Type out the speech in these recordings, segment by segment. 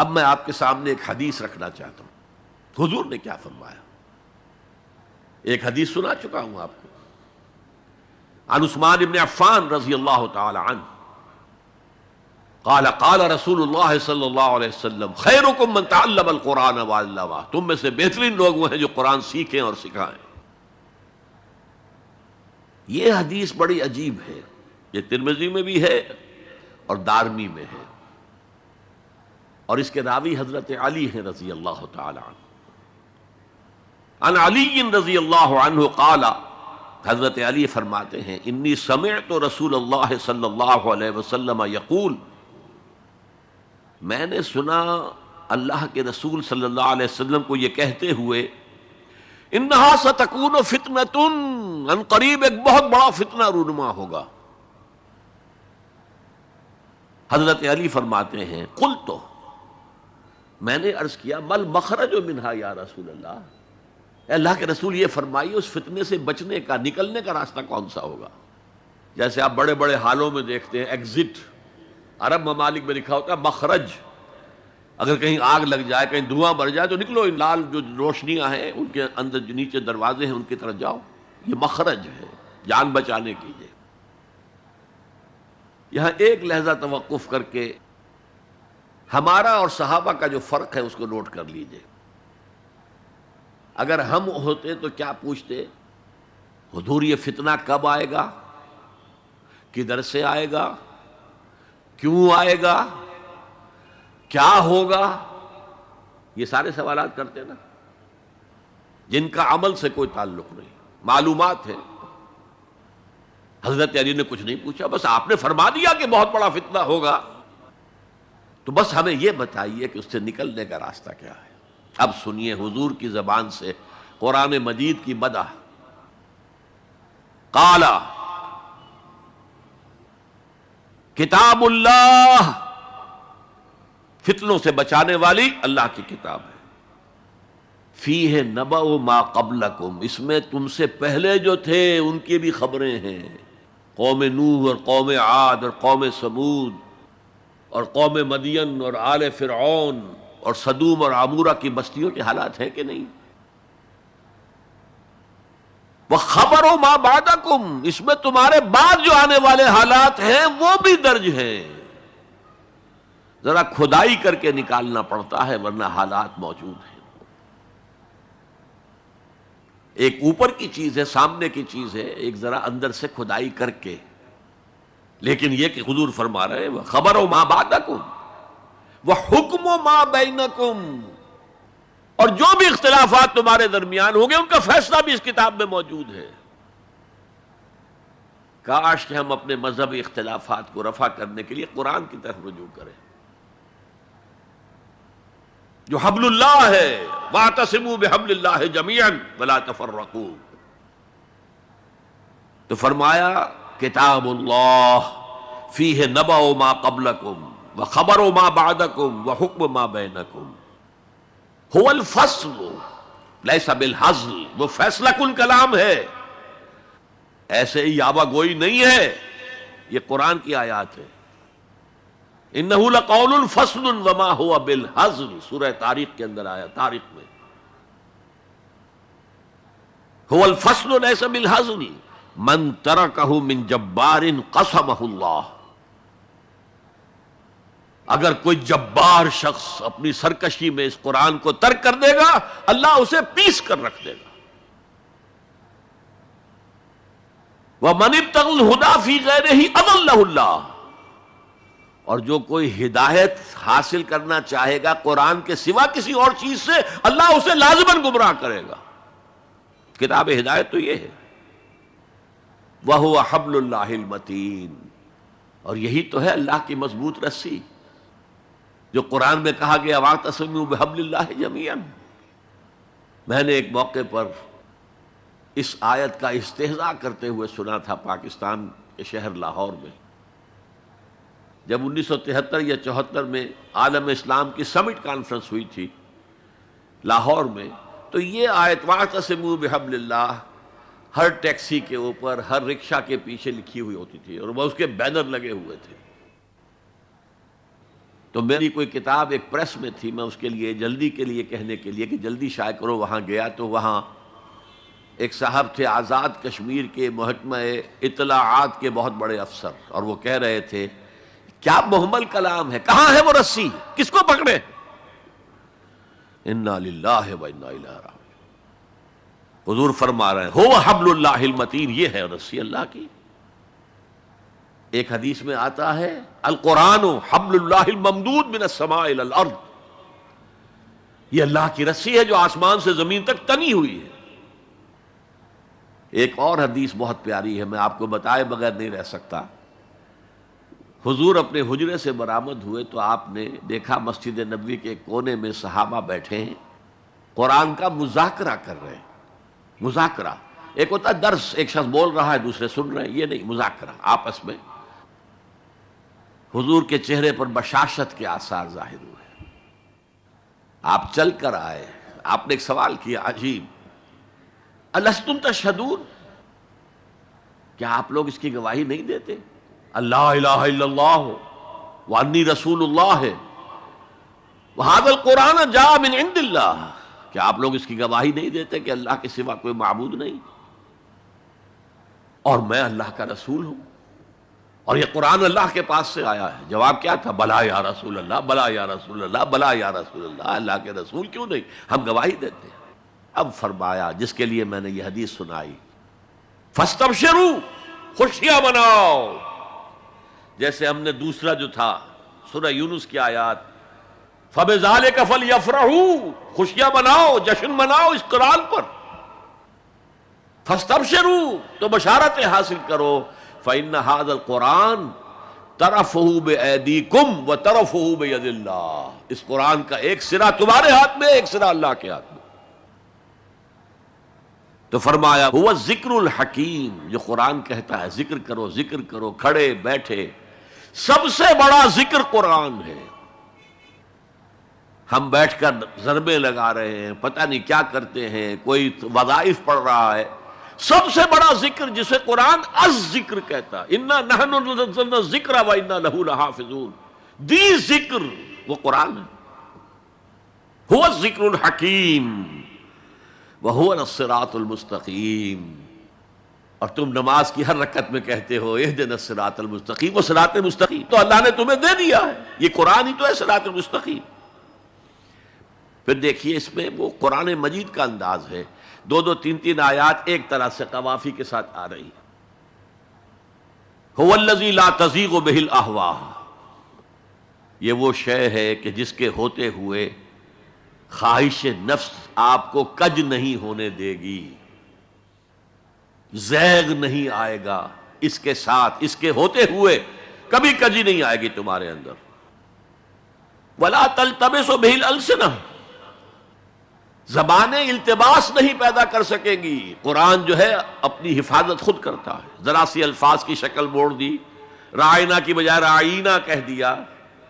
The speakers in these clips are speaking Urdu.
اب میں آپ کے سامنے ایک حدیث رکھنا چاہتا ہوں، حضور نے کیا فرمایا۔ ایک حدیث سنا چکا ہوں آپ کو، عن عثمان بن عفان رضی اللہ تعالی عنہ قال قال رسول اللہ صلی اللہ علیہ وسلم خیرکم من تعلم القرآن وعلمہ، تم میں سے بہترین لوگ وہ ہیں جو قرآن سیکھیں اور سکھائیں۔ یہ حدیث بڑی عجیب ہے، یہ ترمذی میں بھی ہے اور دارمی میں ہے، اور اس کے راوی حضرت علی ہیں رضی اللہ تعالی عنہ۔ عن علی رضی اللہ عنہ قال، حضرت علی فرماتے ہیں انی سمعت رسول اللہ صلی اللہ علیہ وسلم یقول، میں نے سنا اللہ کے رسول صلی اللہ علیہ وسلم کو یہ کہتے ہوئے، انہا ستکون فتنۃ، ان قریب ایک بہت بڑا فتنہ رونما ہوگا۔ حضرت علی فرماتے ہیں قلت، میں نے عرض کیا مل مخرج منہا یا رسول اللہ، اے اللہ کے رسول یہ فرمائیے اس فتنے سے بچنے کا، نکلنے کا راستہ کون سا ہوگا؟ جیسے آپ بڑے بڑے حالوں میں دیکھتے ہیں ایگزٹ، عرب ممالک میں لکھا ہوتا ہے مخرج، اگر کہیں آگ لگ جائے، کہیں دھواں بڑھ جائے تو نکلو، ان لال جو روشنیاں ہیں ان کے اندر جو نیچے دروازے ہیں ان کی طرف جاؤ، یہ مخرج ہے جان بچانے کے لیے۔ یہاں ایک لحظہ توقف کر کے ہمارا اور صحابہ کا جو فرق ہے اس کو نوٹ کر لیجئے۔ اگر ہم ہوتے تو کیا پوچھتے؟ حضور یہ فتنہ کب آئے گا، کدھر سے آئے گا، کیوں آئے گا، کیا ہوگا؟ یہ سارے سوالات کرتے نا، جن کا عمل سے کوئی تعلق نہیں، معلومات ہے۔ حضرت علی نے کچھ نہیں پوچھا، بس آپ نے فرما دیا کہ بہت بڑا فتنہ ہوگا، تو بس ہمیں یہ بتائیے کہ اس سے نکلنے کا راستہ کیا ہے۔ اب سنیے حضور کی زبان سے قرآن مجید کی مدح۔ قال کتاب اللہ، فتنوں سے بچانے والی اللہ کی کتاب ہے۔ فیہ نبأ ما قبلکم، اس میں تم سے پہلے جو تھے ان کی بھی خبریں ہیں، قوم نوح اور قوم عاد اور قوم سمود اور قوم مدین اور آل فرعون اور سدوم اور عمورہ کی بستیوں کے حالات ہیں کہ نہیں؟ وَخَبَرُ مَا بَعْدَكُمْ، اس میں تمہارے بعد جو آنے والے حالات ہیں وہ بھی درج ہیں، ذرا کھدائی کر کے نکالنا پڑتا ہے ورنہ حالات موجود ہیں۔ ایک اوپر کی چیز ہے، سامنے کی چیز ہے، ایک ذرا اندر سے کھدائی کر کے، لیکن یہ کہ حضور فرما رہے ہیں خبرو ما بعدکم وحکم ما بینکم، اور جو بھی اختلافات تمہارے درمیان ہوں گے ان کا فیصلہ بھی اس کتاب میں موجود ہے۔ کاش کہ ہم اپنے مذہبی اختلافات کو رفع کرنے کے لیے قرآن کی طرف رجوع کریں، جو حبل اللہ ہے، واعتصموا بحبل اللہ جميعا ولا تفرقوا۔ تو فرمایا کتاب اللہ فیہ نبأ ما قبلکم وخبر ما بعدکم وحکم ما بینکم، هو الفصل لیس بالہزل، وہ فیصلہ کن کلام ہے، ایسے ہی یاوہ گوئی نہیں ہے، یہ قرآن کی آیات ہے۔ انہ لقول فصل وما هو بالہزل، سورہ طارق کے اندر آیا، طارق میں هو الفصل لیس بالہزل من ترکہ من جبار قسمہ اللہ، اگر کوئی جبار شخص اپنی سرکشی میں اس قرآن کو ترک کر دے گا اللہ اسے پیس کر رکھ دے گا۔ وَمَنِ ابْتَغَى الْهُدَى فِي غَيْرِهِ أَضَلَّهُ اللَّهُ، اور جو کوئی ہدایت حاصل کرنا چاہے گا قرآن کے سوا کسی اور چیز سے، اللہ اسے لازماً گمراہ کرے گا۔ کتاب ہدایت تو یہ ہے، وَهُوَ حَبْلُ اللَّهِ الْمَتِينُ، اور یہی تو ہے اللہ کی مضبوط رسی، جو قرآن میں کہا گیا وَاعْتَصِمُوا بِحَبْلِ اللَّهِ جَمِيعًا۔ میں نے ایک موقع پر اس آیت کا استہزاء کرتے ہوئے سنا تھا پاکستان کے شہر لاہور میں، جب 1973 یا 74 میں عالم اسلام کی سمٹ کانفرنس ہوئی تھی لاہور میں، تو یہ آیت وَاعْتَصِمُوا بِحَبْلِ اللَّهِ ہر ٹیکسی کے اوپر، ہر رکشہ کے پیچھے لکھی ہوئی ہوتی تھی، اور وہ اس کے بینر لگے ہوئے تھے۔ تو میری کوئی کتاب ایک پریس میں تھی، میں اس کے لیے جلدی کے لیے کہنے کے لیے کہ جلدی شائع کرو وہاں گیا، تو وہاں ایک صاحب تھے آزاد کشمیر کے محکمہ اطلاعات کے بہت بڑے افسر، اور وہ کہہ رہے تھے کیا محمل کلام ہے، کہاں ہے وہ رسی، کس کو پکڑے؟ انا للہ و انا الیہ راجعون۔ حضور فرما رہے ہیں هو حبل اللہ المتین، یہ ہے رسی اللہ کی۔ ایک حدیث میں آتا ہے القرآن حبل اللہ الممدود من السماء الى الارض، یہ اللہ کی رسی ہے جو آسمان سے زمین تک تنی ہوئی ہے۔ ایک اور حدیث بہت پیاری ہے، میں آپ کو بتائے بغیر نہیں رہ سکتا۔ حضور اپنے حجرے سے برآمد ہوئے تو آپ نے دیکھا مسجد نبوی کے کونے میں صحابہ بیٹھے ہیں، قرآن کا مذاکرہ کر رہے ہیں۔ مذاکرہ ایک ہوتا ہے درس، ایک شخص بول رہا ہے دوسرے سن رہے ہیں، یہ نہیں، مذاکرہ آپس میں۔ حضور کے چہرے پر بشاشت کے آثار ظاہر ہوئے، آپ چل کر آئے، آپ نے ایک سوال کیا عجیب، الستم تشہدون، کیا آپ لوگ اس کی گواہی نہیں دیتے اللہ الہ الا اللہ وانی رسول اللہ ہے وہذا القرآن جاء من عند اللہ، کیا آپ لوگ اس کی گواہی نہیں دیتے کہ اللہ کے سوا کوئی معبود نہیں اور میں اللہ کا رسول ہوں اور یہ قرآن اللہ کے پاس سے آیا ہے؟ جواب کیا تھا؟ بلا یا رسول اللہ، بلا یا رسول اللہ، بلا یا رسول اللہ، اللہ کے رسول کیوں نہیں، ہم گواہی دیتے ہیں۔ اب فرمایا جس کے لیے میں نے یہ حدیث سنائی، فاستبشروا، خوشیاں مناؤ، جیسے ہم نے دوسرا جو تھا سورہ یونس کی آیات فَبِذَلِكَ فَلْيَفْرَحُوا، خوشیاں مناؤ، جشن مناؤ اس قرآن پر، فاستبشروا، تو بشارتیں حاصل کرو، فَإِنَّ هَذَا الْقُرْآنَ طَرَفُهُ بِأَيْدِيكُمْ وَطَرَفُهُ بِيَدِ اللَّهِ، اس قرآن کا ایک سرا تمہارے ہاتھ میں، ایک سرا اللہ کے ہاتھ میں۔ تو فرمایا هو الذکر الحکیم، جو قرآن کہتا ہے ذکر کرو، ذکر کرو، کھڑے بیٹھے، سب سے بڑا ذکر قرآن ہے۔ ہم بیٹھ کر ضربیں لگا رہے ہیں، پتہ نہیں کیا کرتے ہیں، کوئی وظائف پڑھ رہا ہے، سب سے بڑا ذکر جسے قرآن الذکر کہتا ہے، انا نحن نزلنا الذکر وانا لہ لحافظون، دی ذکر وہ قرآن ہے، هو الذکر الحکیم وہو الصراط المستقیم۔ اور تم نماز کی ہر رکعت میں کہتے ہو اہدنا الصراط المستقیم، وہ صراط مستقیم تو اللہ نے تمہیں دے دیا ہے، یہ قرآن ہی تو ہے صراط المستقیم۔ پھر دیکھیے اس میں وہ قرآن مجید کا انداز ہے، دو دو تین تین آیات ایک طرح سے قوافی کے ساتھ آ رہی ہے۔ هو الذی لا تزیغ بہ الاہواء، یہ وہ شے ہے کہ جس کے ہوتے ہوئے خواہش نفس آپ کو کج نہیں ہونے دے گی، زیغ نہیں آئے گا اس کے ساتھ، اس کے ہوتے ہوئے کبھی کجی نہیں آئے گی تمہارے اندر۔ ولا تلتبس بہ الالسنہ، زبانیں التباس نہیں پیدا کر سکیں گی، قرآن جو ہے اپنی حفاظت خود کرتا ہے۔ ذرا سی الفاظ کی شکل موڑ دی، رائنا کی بجائے رائنا کہہ دیا،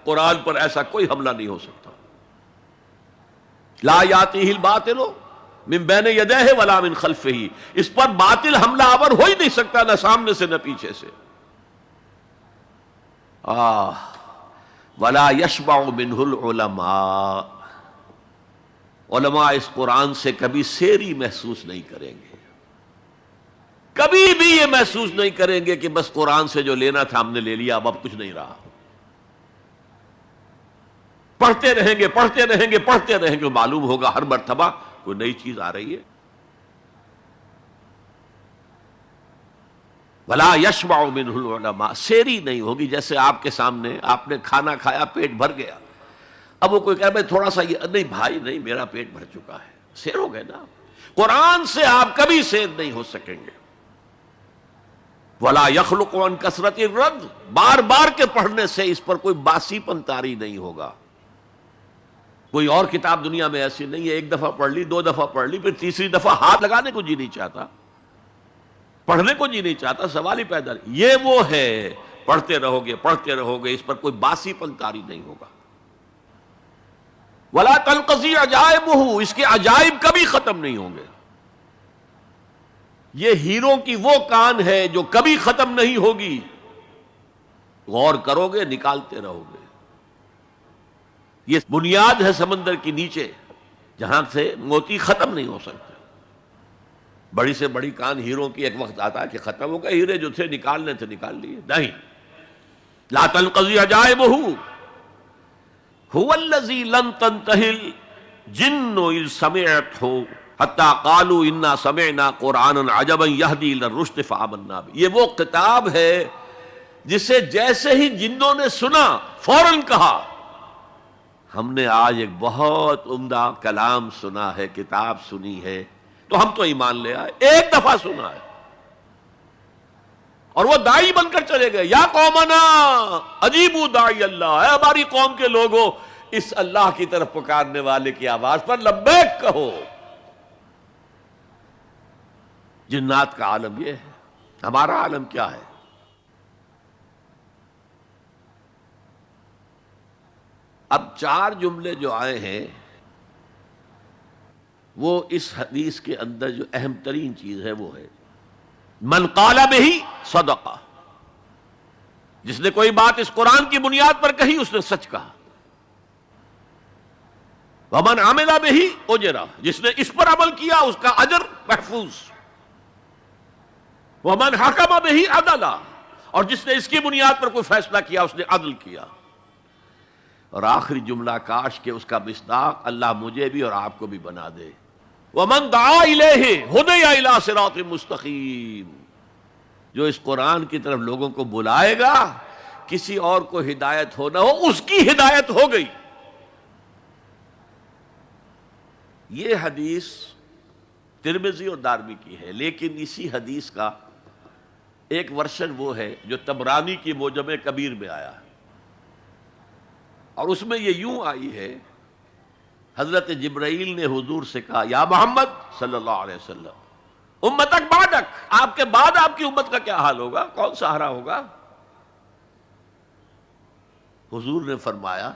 قرآن پر ایسا کوئی حملہ نہیں ہو سکتا۔ لا یاتیہ الباطل من بین یدیہ ولا من خلفہ، اس پر باطل حملہ آور ہو ہی نہیں سکتا، نہ سامنے سے نہ پیچھے سے۔ ولا یشبع منہ العلماء، علماء اس قرآن سے کبھی سیری محسوس نہیں کریں گے، کبھی بھی یہ محسوس نہیں کریں گے کہ بس قرآن سے جو لینا تھا ہم نے لے لیا، اب کچھ نہیں رہا۔ پڑھتے رہیں گے، پڑھتے رہیں گے، پڑھتے رہیں گے، معلوم ہوگا ہر مرتبہ کوئی نئی چیز آ رہی ہے۔ ولا یشبع منہ العلماء، سیری نہیں ہوگی، جیسے آپ کے سامنے آپ نے کھانا کھایا، پیٹ بھر گیا، اب وہ کوئی کہہ بھائی تھوڑا سا یہ، نہیں بھائی نہیں، میرا پیٹ بھر چکا ہے، سیر ہو گئے نا۔ قرآن سے آپ کبھی سیر نہیں ہو سکیں گے۔ ولا یخلق عن کثرت الرد، بار بار کے پڑھنے سے اس پر کوئی باسی پن طاری نہیں ہوگا۔ کوئی اور کتاب دنیا میں ایسی نہیں ہے، ایک دفعہ پڑھ لی، دو دفعہ پڑھ لی، پھر تیسری دفعہ ہاتھ لگانے کو جی نہیں چاہتا، پڑھنے کو جی نہیں چاہتا، سوال ہی پیدا نہیں۔ یہ وہ ہے، پڑھتے رہو گے، پڑھتے رہو گے، اس پر کوئی باسی پن طاری نہیں ہوگا۔ ولا تنقضی عجائبہ، اس کے عجائب کبھی ختم نہیں ہوں گے۔ یہ ہیروں کی وہ کان ہے جو کبھی ختم نہیں ہوگی، غور کرو گے، نکالتے رہو گے۔ یہ بنیاد ہے سمندر کی نیچے جہاں سے موتی ختم نہیں ہو سکتے. بڑی سے بڑی کان ہیروں کی ایک وقت آتا ہے کہ ختم ہو گئے، ہیرے جو تھے نکالنے تھے نکال لیے. نہیں، لا تنقضی عجائبہ هو الذی لن تنتہی الجن اذ سمعتہ حتی قالوا انا سمعنا قرآنا عجبا یہدی الی الرشد فآمنا بہ. یہ وہ کتاب ہے جسے جیسے ہی جنوں نے سنا فوراً کہا ہم نے آج ایک بہت عمدہ کلام سنا ہے، کتاب سنی ہے، تو ہم تو ایمان لے آئے. ایک دفعہ سنا ہے اور وہ دائی بن کر چلے گئے. یا قومنا اجیبوا داعی اللہ، اے ہماری قوم کے لوگوں اس اللہ کی طرف پکارنے والے کی آواز پر لبیک کہو. جنات کا عالم یہ ہے، ہمارا عالم کیا ہے؟ اب 4 جملے جو آئے ہیں وہ اس حدیث کے اندر جو اہم ترین چیز ہے وہ ہے من قال بہ صدق. جس نے کوئی بات اس قرآن کی بنیاد پر کہی اس نے سچ کہا. ومن عمل بہ اجر، جس نے اس پر عمل کیا اس کا اجر محفوظ. ومن حکم بہ عدل، اور جس نے اس کی بنیاد پر کوئی فیصلہ کیا اس نے عدل کیا. اور آخری جملہ کاش کہ اس کا مصداق اللہ مجھے بھی اور آپ کو بھی بنا دے. ومن دعا الیہ ہدی الی صراط مستقیم، جو اس قرآن کی طرف لوگوں کو بلائے گا کسی اور کو ہدایت ہو نہ ہو اس کی ہدایت ہو گئی. یہ حدیث ترمذی اور دارمی کی ہے، لیکن اسی حدیث کا ایک ورژن وہ ہے جو طبرانی کی معجم کبیر میں آیا ہے، اور اس میں یہ یوں آئی ہے حضرت جبرائیل نے حضور سے کہا یا محمد صلی اللہ علیہ وسلم امتک بعدک، آپ کے بعد آپ کی امت کا کیا حال ہوگا، کون سہارا ہوگا؟ حضور نے فرمایا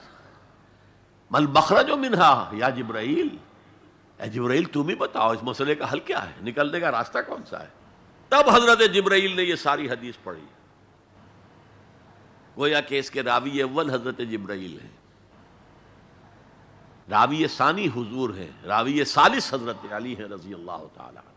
مل مخرج منہا یا جبرائیل، اے جبرائیل تم ہی بتاؤ اس مسئلے کا حل کیا ہے، نکلنے کا راستہ کون سا ہے؟ تب حضرت جبرائیل نے یہ ساری حدیث پڑھی. گویا کہ اس کے راوی اول حضرت جبرائیل ہیں، راوی ثانی حضور ہیں، راوی ثالث حضرت علی ہیں رضی اللہ تعالی عنہ.